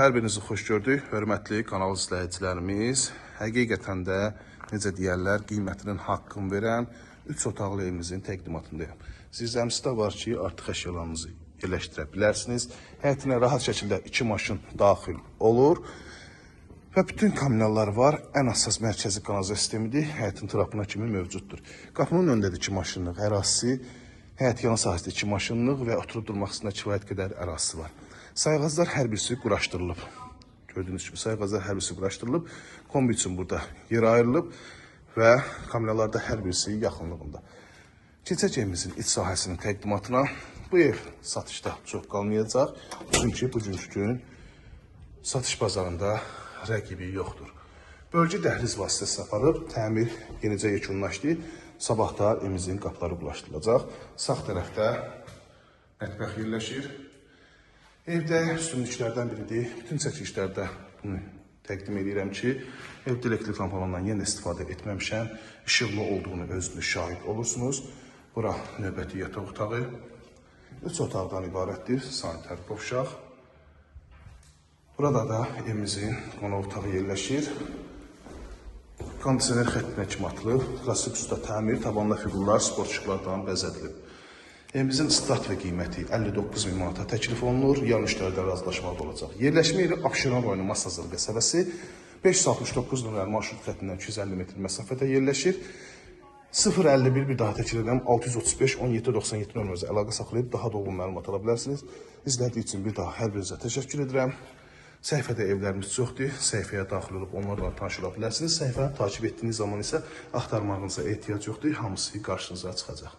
Hər birinizi xoş gördük, hörmətli kanal izləyicilərimiz. Həqiqətən də, necə deyərlər, qiymətinin haqqını verən 3 otaqlı evimizin təqdimatındayım. Sizlərimizdə var ki, artıq əşyalarınızı yerləşdirə bilərsiniz. Həyətinə rahat şəkildə 2 maşın daxil olur. Və bütün kommunallar var. Ən əsas mərkəzi kanalizasiya sistemidir. Həyətin trapına kimi mövcuddur. Qapının önündə də 2 maşınlıq ərazisi, həyət yana sahəsində 2 maşınlıq və oturub durmaq istəyən kifayət qədər ərazisi var. Sayğaclar hər birisi quraşdırılıb. Gördüyünüz kimi sayğaclar hər birisi quraşdırılıb. Kombi üçün burada yer ayrılıb və kommunallarda hər birisi yaxınlığında. Keçək evimizin iç sahəsinin təqdimatına. Bu ev satışda çox qalmayacaq. Çünki bugünkü gün satış bazarında rəqibi yoxdur. Bölgə dəhliz vasitəsi aparıb, təmir yenicə yekunlaşdı. Sabah da evimizin qapıları bulaşdırılacaq. Sağ tərəfdə mətbəx yerləşir. Evdə üstünlüklərdən biridir. Bütün çəkilişlərdə bunu təqdim edirəm ki, evdə elektrik lampalarından yenə istifadə etməmişəm. İşıqlı olduğunu özünüz şahid olursunuz. Bura növbəti yataq otağı. 3 otaqdan ibarətdir. Sanitar qovşaq. Burada da evimizin qonaq otağı yerləşir. Kondisioner xəttinə kimi atılıb. Klassik usta təmir, tabanla fiqurlar, sport işıqlardan bəzədilib. Evimizin start və qiyməti 59.000 manata təklif olunur. Yan müştəridə razılaşmalı olacaq. Yerləşmə yeri Abşeron rayonu Masazır qəsəbəsi. 569 nömrəli marşrut xəttindən 250 metr məsafədə yerləşir. 051 bir daha təkrar edirəm 635 1797 nömrəmizə əlaqə saxlayıb daha dolğun məlumat ala bilərsiniz. İzlədiyi üçün bir daha hər birinizə təşəkkür edirəm. Səhifədə evlərimiz çoxdur. Səhifəyə daxil olub onlarla tanış ola bilərsiniz. Səhifəni takip etdiyiniz zaman isə axtarmağınıza ehtiyac yoxdur. Hamısı qarşınıza çıxacaq.